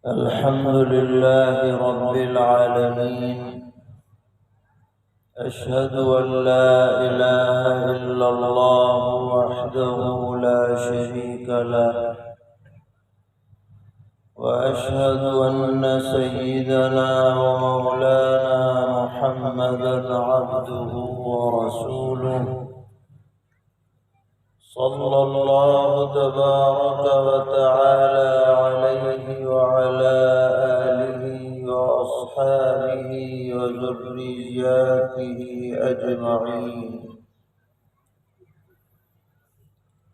الحمد لله رب العالمين. أشهد أن لا إله إلا الله وحده لا شريك له، وأشهد أن سيدنا ومولانا محمدا عبده ورسوله، صلى الله تبارك وتعالى عليه وعلى آله وأصحابه وذرياته أجمعين.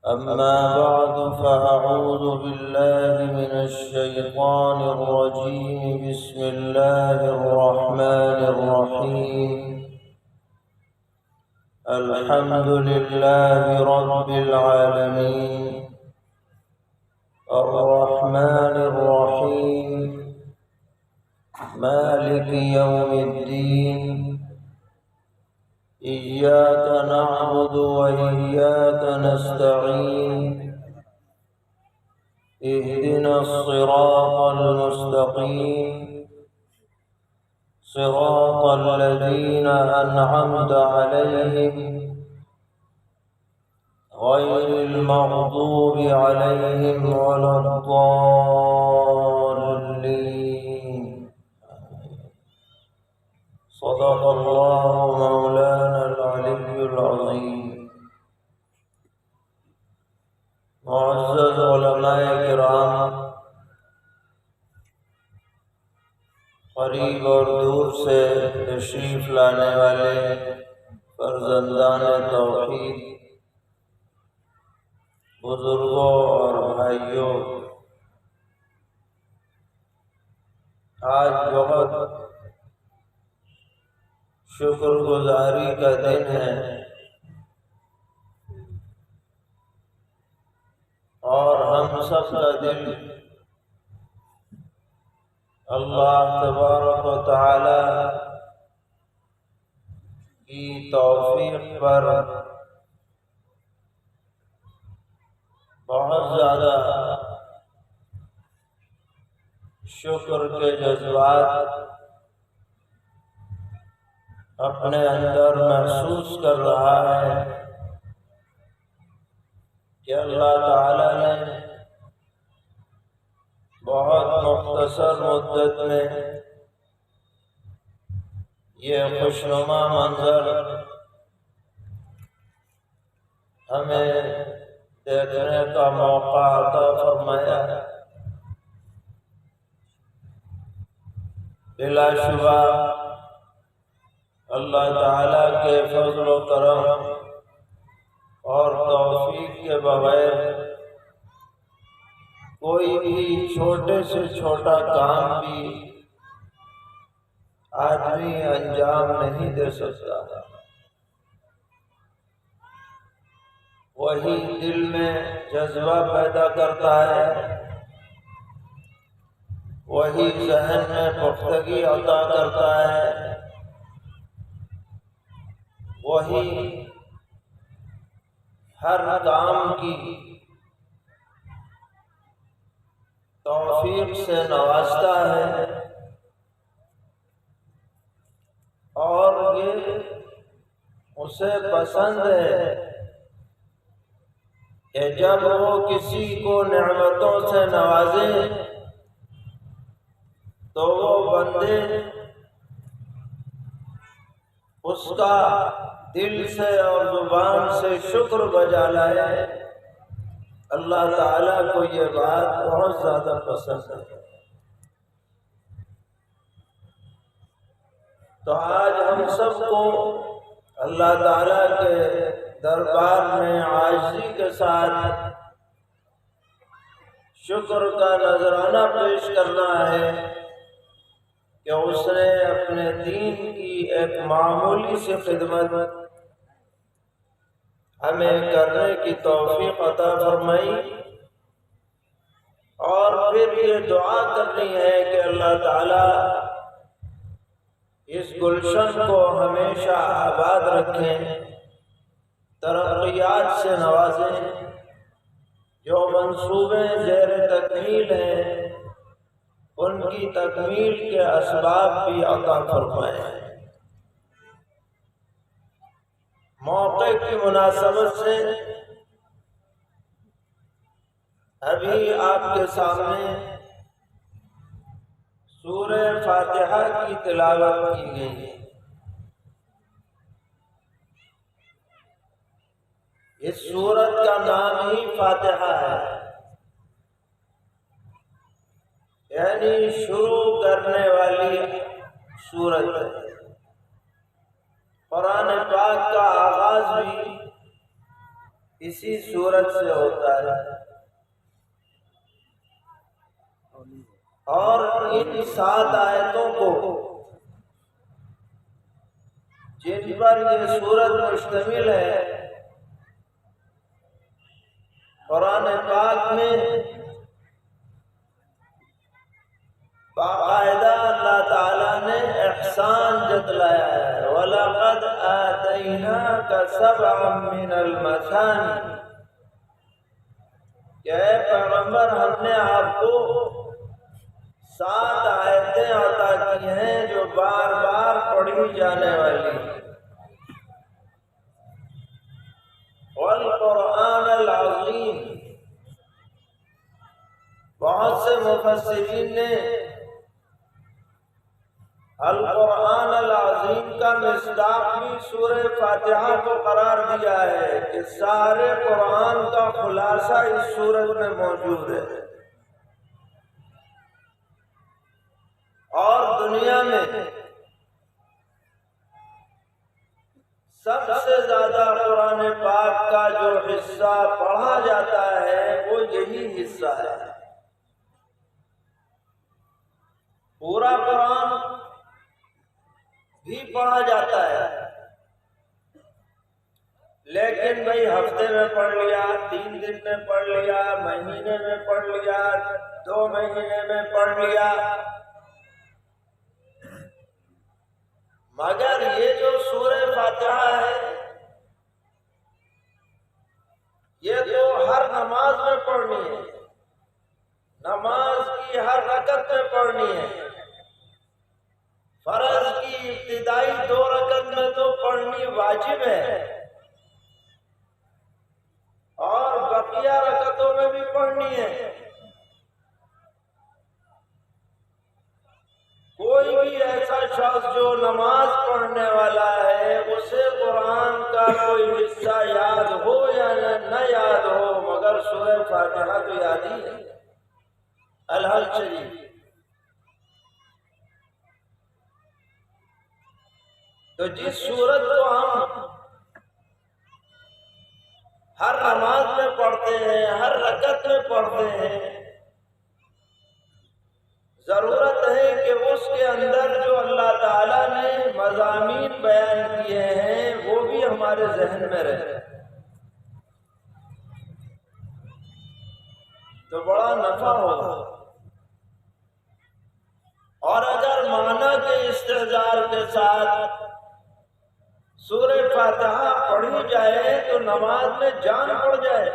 أما بعد، فأعوذ بالله من الشيطان الرجيم. بسم الله الرحمن الرحيم. الحمد لله رب العالمين، الرحمن الرحيم، مالك يوم الدين. إياك نعبد وإياك نستعين. اهدنا الصراط المستقيم، صراط الذين أنعمت عليهم غير المغضوب عليهم ولا الضالين. صدق الله مولانا العلي العظيم. معزز علماء کرام، قریب اور دور سے تشریف لانے والے فرزندان توحید، بزرگوں اور بھائیوں، آج بہت شکر گزاری کا دن ہے اور ہم سب کا دل اللہ تبارک و تعالی کی توفیق پر بہت زیادہ شکر کے جذبات اپنے اندر محسوس کر رہا ہے کہ اللہ تعالی نے بہت مختصر مدت میں یہ خوشنما منظر ہمیں دیکھنے کا موقع عطا فرمایا. بلا شبہ اللہ تعالیٰ کے فضل و کرم اور توفیق کے بغیر کوئی بھی چھوٹے سے چھوٹا کام بھی آدمی انجام نہیں دے سکتا. وہی دل میں جذبہ پیدا کرتا ہے، وہی ذہن میں پختگی عطا کرتا ہے، وہی ہر کام کی توفیق سے نوازتا ہے. اور یہ اسے پسند ہے کہ جب وہ کسی کو نعمتوں سے نوازے تو وہ بندے اس کا دل سے اور زبان سے شکر بجا لائے. اللہ تعالیٰ کو یہ بات بہت زیادہ پسند ہے. تو آج ہم سب کو اللہ تعالیٰ کے دربار میں عاجزی کے ساتھ شکر کا نذرانہ پیش کرنا ہے کہ اس نے اپنے دین کی ایک معمولی سی خدمت ہمیں کرنے کی توفیق عطا فرمائی، اور پھر یہ دعا کرنی ہے کہ اللہ تعالیٰ اس گلشن کو ہمیشہ آباد رکھیں، ترقیات سے نوازیں. جو منصوبے زیر تکمیل ہیں ان کی تکمیل کے اسباب بھی عطا فرمائے۔ موقع کی مناسبت سے ابھی آپ کے سامنے سورہ فاتحہ کی تلاوت کی گئی ہے۔ اس سورت کا نام ہی فاتحہ ہے، یعنی شروع کرنے والی سورت ہے۔ قرآن پاک کا آغاز بھی اسی سورت سے ہوتا ہے، اور ان 7 آیتوں کو جن پر یہ سورت مشتمل ہے، قرآن پاک میں باقاعدہ اللہ تعالیٰ نے احسان جتلایا ہے۔ وَلَقَدْ آتَيْنَاكَ سَبْعًا مِّنَ الْمَثَانِي، کہ اے پیغمبر ہم نے آپ کو 7 آیتیں عطا کی ہیں جو بار بار پڑھی جانے والی ہیں۔ والقرآن العظیم، بہت سے مفسرین نے القرآن العظیم کا مصداق بھی سورہ فاتحہ کو قرار دیا ہے کہ سارے قرآن کا خلاصہ اس سورت میں موجود ہے، اور دنیا میں سب سے زیادہ قرآن پاک کا جو حصہ پڑھا جاتا ہے وہ یہی حصہ ہے۔ پورا قرآن بھی پڑھا جاتا ہے، لیکن بھئی ہفتے میں پڑھ لیا، 3 دن میں پڑھ لیا، مہینے میں پڑھ لیا، 2 مہینے میں پڑھ لیا، مگر یہ جو سورہ فاتحہ ہے یہ تو ہر نماز میں پڑھنی ہے، نماز کی ہر رکعت میں پڑھنی ہے۔ فرض کی ابتدائی 2 رکعت میں تو پڑھنی واجب ہے، اور بقیہ رکعتوں میں بھی پڑھنی ہے۔ کوئی بھی ایسا شخص جو نماز پڑھنے والا ہے اسے قرآن کا کوئی حصہ یاد ہو یا نہ یاد ہو، مگر سورہ فاتحہ تو یاد ہی ہے، الحل شریف۔ تو جس سورت کو ہم ہر نماز میں پڑھتے ہیں، ہر رکعت میں پڑھتے ہیں، ضرورت ہے کہ اس کے اندر جو اللہ تعالیٰ نے مضامین بیان کیے ہیں وہ بھی ہمارے ذہن میں رہے، تو بڑا نفع ہوگا۔ اور اگر معنی کے استحضار کے ساتھ سورہ فاتحہ پڑھی جائے تو نماز میں جان پڑ جائے۔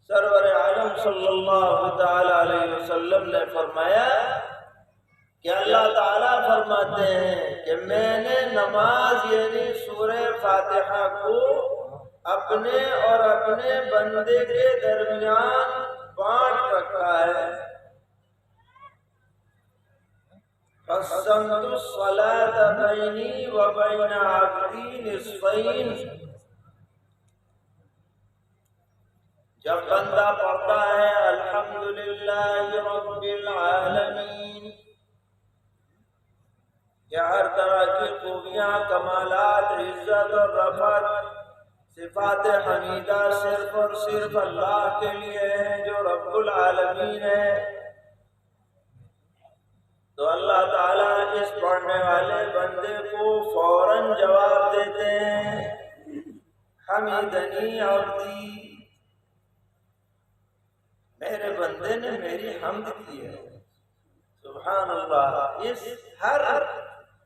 سرور عالم صلی اللہ تعالی علیہ وسلم نے فرمایا کہ اللہ تعالیٰ فرماتے ہیں کہ میں نے نماز یعنی سورہ فاتحہ کو اپنے اور اپنے بندے کے درمیان بانٹ رکھا ہے۔ قسمت الصلاة بینی و بین عبدی نصفین، جب بندہ پڑھتا ہے الحمدللہ رب العالمین، کہ ہر طرح کی خوبیاں، کمالات، عزت اور رفعت، صفات حمیدہ صرف اور صرف اللہ کے لیے ہیں جو رب العالمین ہے، تو اللہ تعالیٰ اس پڑھنے والے بندے کو فوراً جواب دیتے ہیں حمیدنی عبدی، میرے بندے نے میری حمد کی ہے۔ سبحان اللہ، اس ہر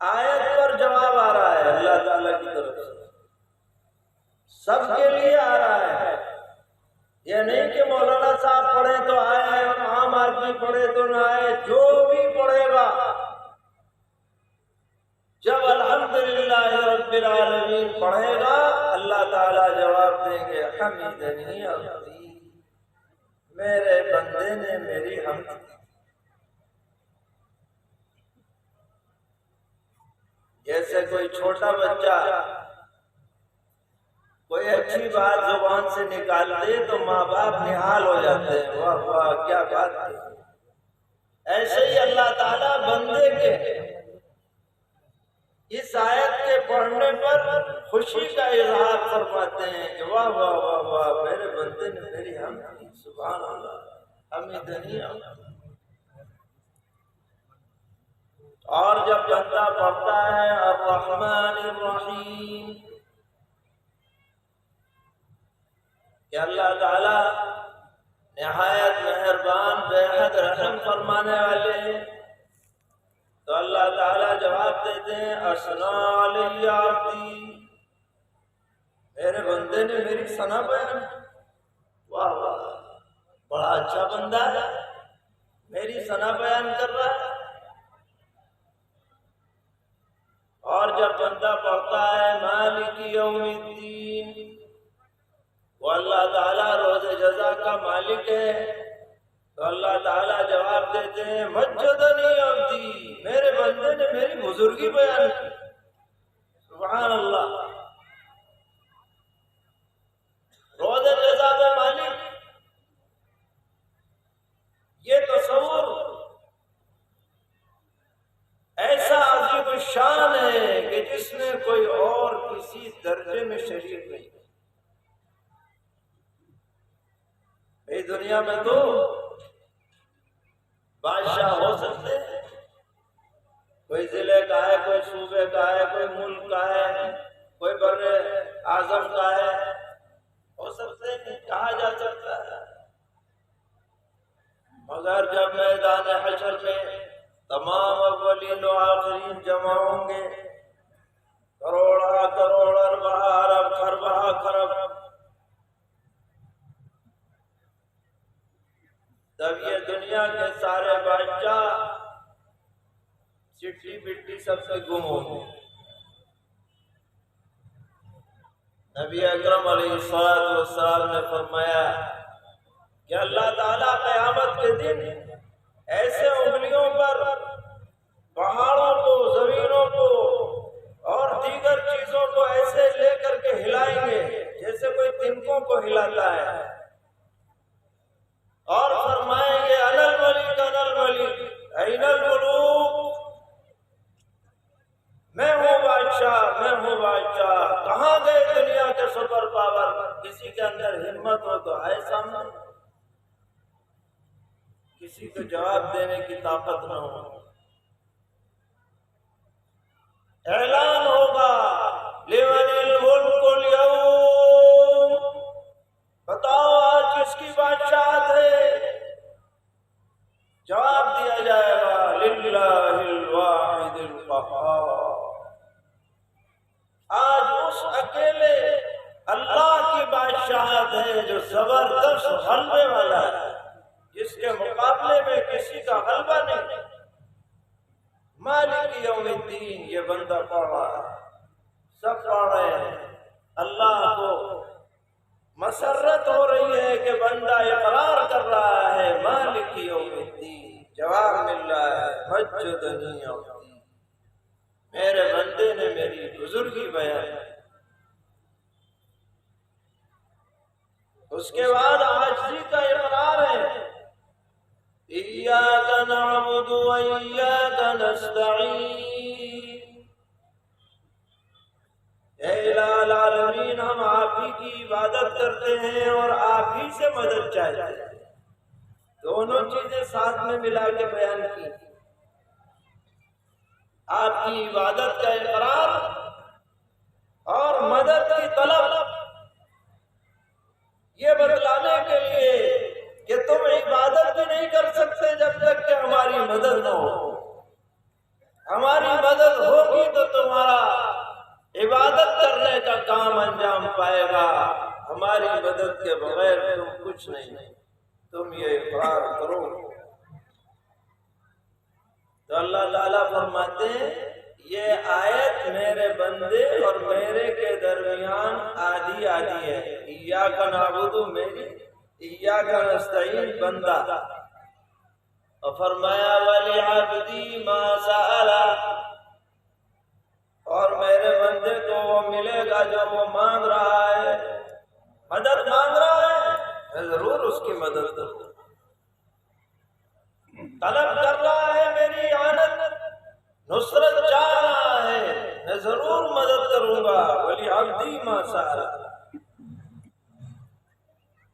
آیت پر جواب آ رہا ہے اللہ تعالیٰ کی طرف سے، سب کے لیے آ رہا ہے۔ یہ نہیں کہ مولانا صاحب پڑھیں تو پڑھے تو نہ آئے، جو بھی پڑھے گا جب الحمدللہ رب العالمین پڑھے گا اللہ تعالیٰ جواب دیں گے حمیدنی عبدی، میرے بندے نے میری حمد کی۔ جیسے کوئی چھوٹا بچہ کوئی اچھی بات زبان سے نکال دے تو ماں باپ نہال ہو جاتے ہیں، واہ واہ کیا بات ہے۔ ایسے ہی اللہ تعالیٰ بندے کے اس آیت کے پڑھنے پر خوشی کا اظہار فرماتے ہیں کہ واہ واہ واہ واہ میرے بندے نے میری حمد کی، سبحان اللہ حمیدنی عبدی۔ اور جب بندہ پڑھتا ہے الرحمن الرحیم کہ اللہ تعالیٰ نہایت مہربان بے حد رحم فرمانے والے ہیں، تو اللہ تعالیٰ جواب دیتے ہیں اثنا علی عبدی، میرے بندے نے میری ثنا بیان، واہ واہ بڑا اچھا بندہ ہے، میری ثنا بیان کر رہا ہے۔ اور جب بندہ پڑھتا ہے مالک یوم الدین، وہ اللہ تعالیٰ روز جزا کا مالک ہے، تو اللہ تعالیٰ جواب دیتے ہیں مجدنی عبدی، میرے بندے نے میری بزرگی بیان کی، سبحان اللہ۔ روز جزا کا مالک، یہ تصور ایسا عظیم الشان ہے کہ جس میں کوئی اور کسی درجے میں شریک نہیں۔ بھئی دنیا میں تو بادشاہ ہو سکتے ہیں، کوئی ضلع کا ہے، کوئی صوبے کا ہے، کوئی ملک کا ہے، کوئی بر اعظم کا ہے، ہو سکتے ہیں، کہا جا سکتا ہے، مگر جب میدان حشر میں تمام اولین و آخرین جمع ہوں گے، کروڑا کروڑ اربہ ارب خربہ خرب، تب یہ دنیا کے سارے بادشاہ چٹی بٹی سب سے گم ہوں گے۔ نبی اکرم علیہ السلام نے فرمایا کہ اللہ تعالیٰ قیامت کے دن ایسے انگلیوں پر پہاڑوں کو، زمینوں کو اور دیگر چیزوں کو ایسے لے کر کے ہلائیں گے جیسے کوئی تنکوں کو ہلاتا ہے، اور فرمائیں گے انا الملک انا الملک این الملوک، میں ہوں بادشاہ میں ہوں بادشاہ، کہاں گئے دنیا کے سپر پاور؟ کسی کے اندر ہمت ہو تو آئے سامنے، کسی کو جواب دینے کی طاقت نہ ہو۔ اعلان ہوگا لمن الملک اليوم، بتاؤ آج کس کی بادشاہت ہے؟ جواب دیا جائے گا للہ الواحد القہار، آج اس اکیلے اللہ کی بادشاہت ہے جو زبردست غلبے والا ہے، جس کے مقابلے میں کسی کا غلبہ نہیں۔ مالک یوم الدین یہ بندہ پڑھ رہا ہے، سب پڑھ رہے ہیں، اللہ کو مسرت ہو رہی ہے کہ بندہ اقرار کر رہا ہے مالک یوم الدین، جواب مل رہا ہے مجدنی عبدی، میرے بندے نے میری بزرگی بیان کی۔ اس کے بعد عاجزی کا اقرار ہے، ایاک نعبد و ایاک نستعین، اے الہ العالمین ہم آپ ہی کی عبادت کرتے ہیں اور آپ ہی سے مدد چاہتے ہیں۔ دونوں چیزیں ساتھ میں ملا کے بیان کی، آپ کی عبادت کا اقرار اور مدد کی طلب، یہ بتلانے کے لیے کہ تم عبادت بھی نہیں کر سکتے جب تک کہ ہماری مدد نہ ہو، ہماری مدد ہوگی تو تمہارا عبادت کرنے کا کام انجام پائے گا، ہماری مدد کے بغیر تم کچھ نہیں، تم یہ اقرار کرو۔ تو اللہ تعالیٰ فرماتے ہیں یہ آیت میرے بندے اور میرے کے درمیان آدھی آدھی ہے، ایاک نعبد میری، ایاک نستعین بندہ، اور فرمایا وَلِعَبْدِي مَا سَأَلَ، اور میرے بندے کو وہ ملے گا جو وہ مانگ رہا ہے، مدد مانگ رہا ہے میں ضرور اس کی مدد کروں، طلب کر رہا ہے میری اعانت، نصرت چاہ رہا ہے میں ضرور مدد کروں گا، وَلِعَبْدِي مَا سَأَلَ۔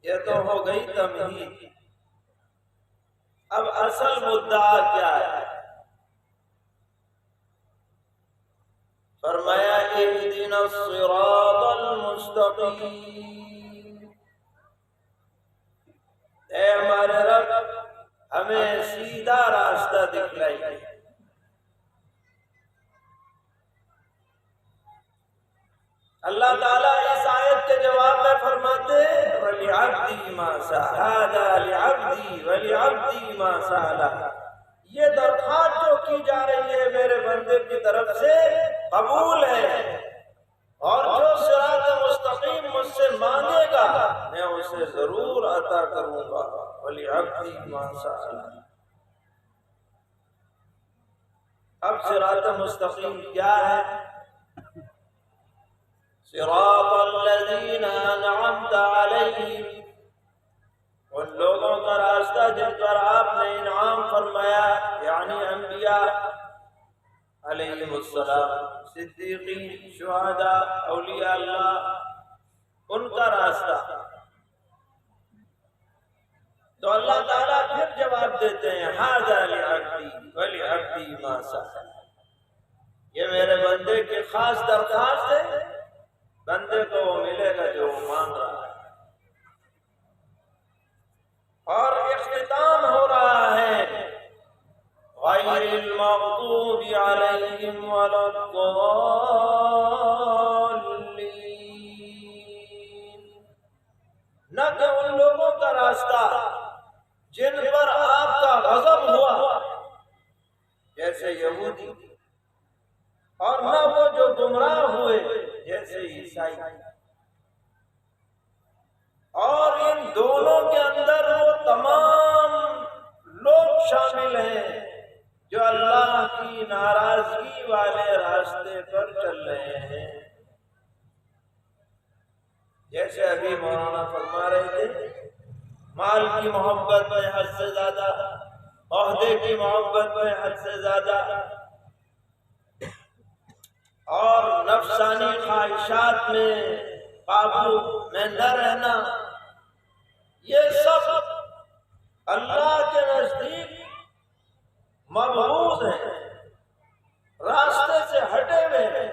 یہ تو ہو گئی تمہید۔ اب اصل مدعا کیا ہے؟ فرمایا اهدنا الصراط المستقیم، اے ہمارے رب ہمیں سیدھا راستہ دکھلائیے۔ اللہ تعالیٰ اس آیت کے جواب میں فرماتے ہیں وَلِعَبْدِي مَا سَأَلَ، هَذَا لِعَبْدِي وَلِعَبْدِي مَا سَأَلَ، یہ درخواست جو کی جا رہی ہے میرے بندے کی طرف سے قبول ہے، اور جو صراط مستقیم مجھ سے مانگے گا میں اسے ضرور عطا کروں گا، وَلِعَبْدِي مَا سَأَلَ۔ اب صراط مستقیم کیا ہے؟ صراط الذین انعمت علیہم، ان لوگوں کا راستہ جن پر آپ نے انعام فرمایا، یعنی انبیاء علیہم السلام، صدیقین، شہداء، اولیاء اللہ، ان کا راستہ۔ تو اللہ تعالیٰ پھر جواب دیتے ہیں ھذا لعبدی ولعبدی ما سأل، یہ میرے بندے کی خاص درخواست ہے، بندے کو وہ ملے گا جو وہ مانگ رہا ہے۔ اور اختتام ہو رہا ہے غیر المغضوب علیہم ولا الضالین، نہ کہ ان لوگوں کا راستہ جن پر آپ کا غضب ہوا جیسے یہودی، اور نہ وہ جو گمراہ ہوئے جیسے عیسائی، اور ان دونوں کے اندر وہ تمام لوگ شامل ہیں جو اللہ کی ناراضگی والے راستے پر چل رہے ہیں۔ جیسے ابھی مولانا فرما رہے تھے، مال کی محبت میں حد سے زیادہ، عہدے کی محبت میں حد سے زیادہ، اور نفسانی خواہشات میں قابو میں نہ رہنا، یہ سب اللہ کے نزدیک مبغوض ہیں، راستے سے ہٹے ہوئے ہیں۔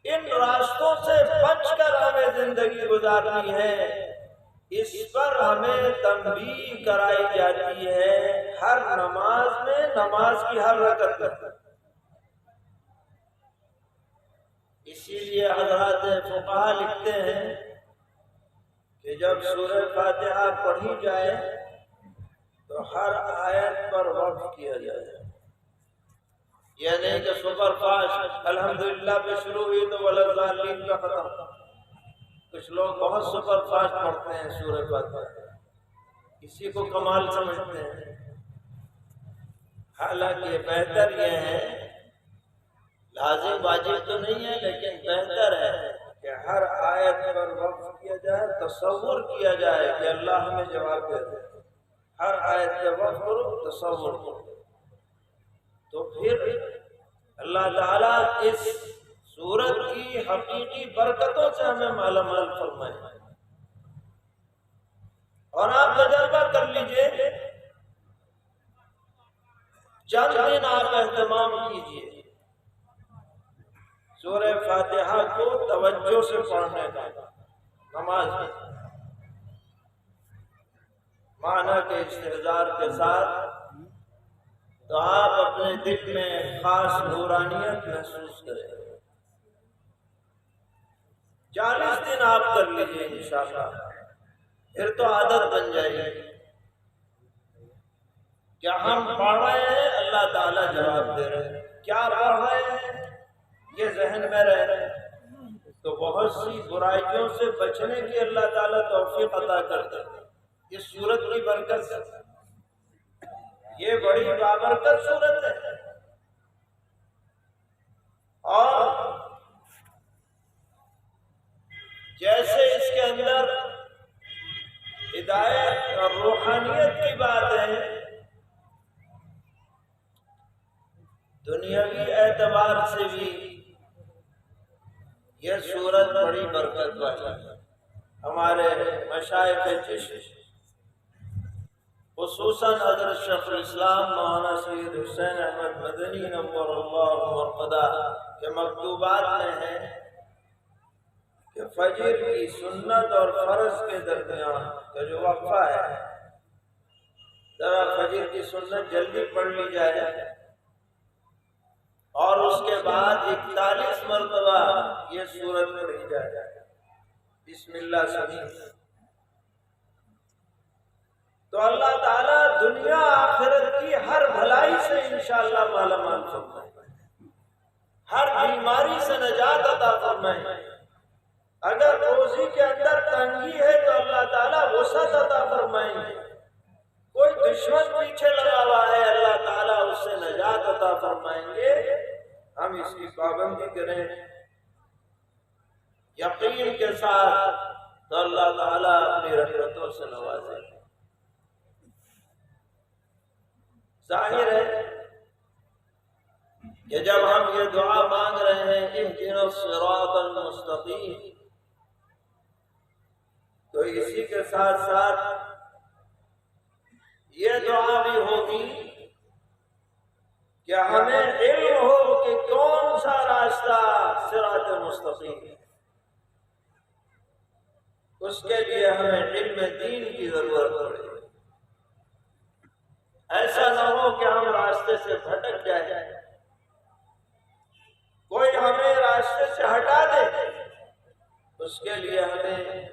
ان راستوں سے بچ کر ہمیں زندگی گزارنی ہے، اس پر ہمیں تنبیہ کرائی جاتی ہے ہر نماز میں، نماز کی ہر رکعت میں۔ اسی لیے حضرات فقہا لکھتے ہیں کہ جب سورہ فاتحہ پڑھی جائے تو ہر آیت پر وقف کیا جائے، یہ نہیں کہ سپر فاسٹ الحمدللہ پہ شروع ہوئی تو والضالین کا ختم۔ کچھ لوگ بہت سپر فاسٹ پڑھتے ہیں سورہ فاتحہ، اسی کو کمال سمجھتے ہیں، حالانکہ بہتر یہ ہے، لازم واجب تو نہیں ہے لیکن بہتر ہے کہ ہر آیت پر وقف کیا جائے، تصور کیا جائے کہ اللہ ہمیں جواب دے دے، ہر آیت پر وقف کرو، تصور کرو، تو پھر اللہ تعالیٰ اس سورت کی حقیقی برکتوں سے ہمیں مالا مال فرمائے۔ اور آپ تجربہ کر لیجئے، چند دن آپ اہتمام کیجئے سورہ فاتحہ کو توجہ سے پڑھنے کا، نماز میں معنی کے استحضار کے ساتھ، تو آپ اپنے دل میں خاص نورانیت محسوس کریں۔ 40 دن آپ کر لیجئے انشاءاللہ، پھر تو عادت بن جائے گی کہ ہم پڑھ رہے ہیں اللہ تعالیٰ جواب دے رہے ہیں، کیا پڑھ رہے ہیں یہ ذہن میں رہ رہے ہیں تو بہت سی برائیوں سے بچنے کی اللہ تعالیٰ توفیق عطا کرتے ہیں اس سورت کی برکت سے۔ یہ بڑی بابرکت سورت ہے، اور جیسے اس کے اندر ہدایت اور روحانیت کی بات ہے، دنیاوی اعتبار سے بھی یہ سورت بڑی برکت والی ہے۔ ہمارے مشائخ چشت خصوصاً حضرت شیخ الاسلام مولانا سید حسین احمد مدنی نور اللہ مرقدہ کے مکتوبات میں ہے کہ فجر کی سنت اور فرض کے درمیان کا جو وقفہ ہے، ذرا فجر کی سنت جلدی پڑھ لی جائے اور اس کے بعد 41 مرتبہ یہ سورت پڑھی جائے، بسم اللہ سنی، تو اللہ تعالیٰ دنیا آخرت کی ہر بھلائی سے انشاءاللہ مالا مال فرمائے، ہر بیماری سے نجات عطا فرمائے۔ اگر روزی کے اندر تنگی ہے تو اللہ تعالیٰ وسعت عطا فرمائیں گے، کوئی دشمن پیچھے لگا ہوا ہے اللہ تعالیٰ اس سے نجات عطا فرمائیں گے۔ ہم اس کی پابندی کریں یقین کے ساتھ تو اللہ تعالیٰ اپنی رحمتوں سے نوازے گا۔ ظاہر ہے کہ جب ہم یہ دعا مانگ رہے ہیں اہدنا الصراط المستقیم، تو اسی کے ساتھ ساتھ یہ دعا بھی ہوگی کہ ہمیں علم ہو کہ کون سا راستہ صراط مستقیم ہے، اس کے لیے ہمیں علم دین کی ضرورت پڑے۔ ایسا نہ ہو کہ ہم راستے سے بھٹک جائیں، کوئی ہمیں راستے سے ہٹا دے، اس کے لیے ہمیں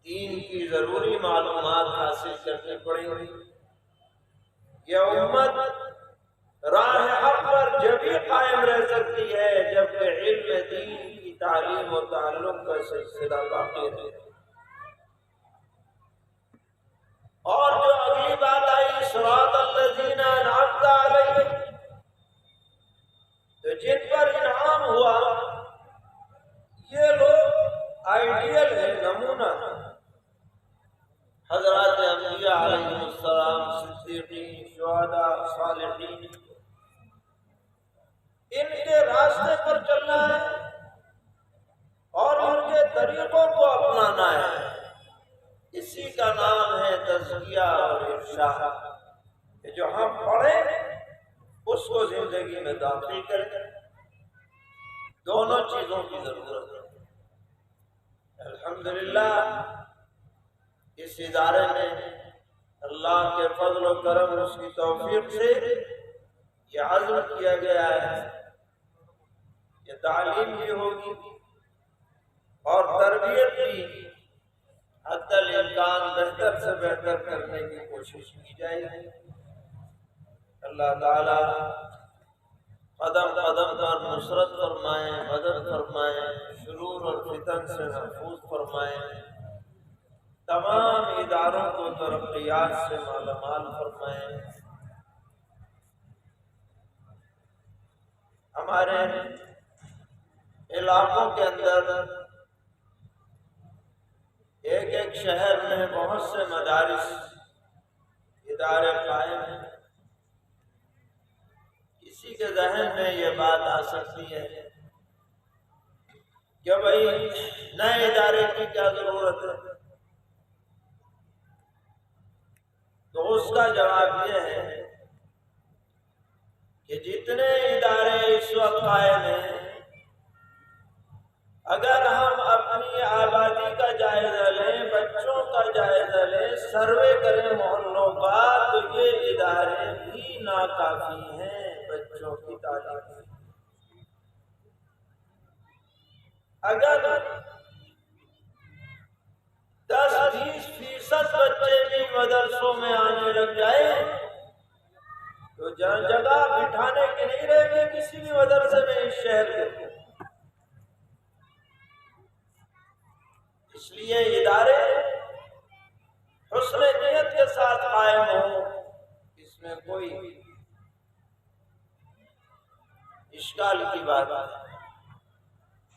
دین کی ضروری معلومات حاصل کرنی پڑیں گی۔ یہ امت راہ حق پر جبھی قائم رہ سکتی ہے جب کہ علم دین کی تعلیم و تعلق کا سلسلہ باقی رہے۔ اور جو اگلی بات آئی صراط الذین انعمت علیہم، تو جن پر انعام ہوا یہ لوگ آئیڈیل ہے، نمونہ حضرات انبیاء علیہ السلام، صدیقین، شہداء، صالحین، ان کے راستے پر چلنا ہے اور ان کے طریقوں کو اپنانا ہے۔ اسی کا نام ہے تزکیہ اور ارشاد، کہ جو ہم پڑھیں اس کو زندگی میں داخل کریں۔ دونوں چیزوں کی ضرورت ہے۔ الحمدللہ اس ادارے میں اللہ کے فضل و کرم اس کی توفیق سے یہ عزم کیا گیا ہے کہ تعلیم بھی ہوگی اور تربیت بھی حتی الامکان بہتر سے بہتر کرنے کی کوشش کی جائے گی۔ اللہ تعالی قدم قدم پر نصرت فرمائے، مدد فرمائے، شرور اور فتن سے محفوظ فرمائے، تمام اداروں کو ترقیات سے مالا مال فرمائے۔ ہمارے علاقوں کے اندر ایک ایک شہر میں بہت سے مدارس ادارے قائم ہیں۔ کسی کے ذہن میں یہ بات آ سکتی ہے کہ بھائی نئے ادارے کی کیا ضرورت ہے؟ تو اس کا جواب یہ ہے کہ جتنے ادارے اس وقت قائم ہیں، اگر ہم اپنی آبادی کا جائزہ لیں، بچوں کا جائزہ لیں، سروے کریں محلوں کا، تو یہ ادارے بھی ناکافی ہیں بچوں کی تعلیم۔ اگر 10-20% بچے بھی مدرسوں میں آنے لگ جائیں تو جگہ بٹھانے کی نہیں رہے گی کسی بھی مدرسے میں اس شہر کے. اس لیے ادارے حسن نیت کے ساتھ قائم ہوں، اس میں کوئی اشکال کی بات ہے،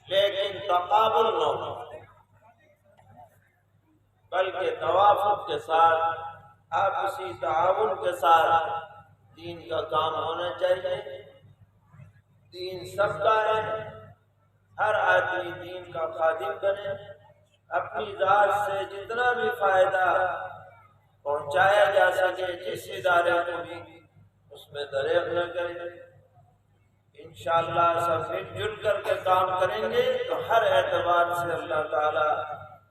لیکن تقابل نہ ہو، بلکہ توافق کے ساتھ آپسی تعاون کے ساتھ دین کا کام ہونا چاہیے. دین سب کا ہے، ہر آدمی دین کا خادم بنے، اپنی ذات سے جتنا بھی فائدہ پہنچایا جا سکے جس ادارے کو بھی اس میں دریغ نہ کرے. انشاءاللہ سب مل جل کر کے کام کریں گے تو ہر اعتبار سے اللہ تعالی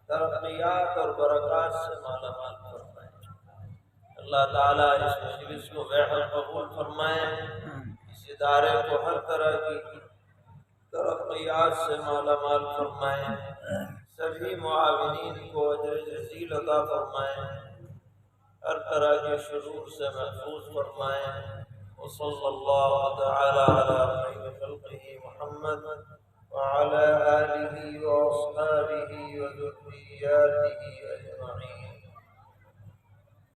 ترقیات اور برکات سے مالا مال فرمائے. اللہ تعالیٰ اس مجلس کو بہت قبول فرمائے، اس ادارے کو ہر طرح کی ترقیات سے مالا مال فرمائے، سبھی معاونین کو اجر جزیل عطا فرمائے، ہر طرح کے شرور سے محفوظ فرمائے. وصلی اللہ تعالی علی خیر خلقہ محمد وعلی آلہ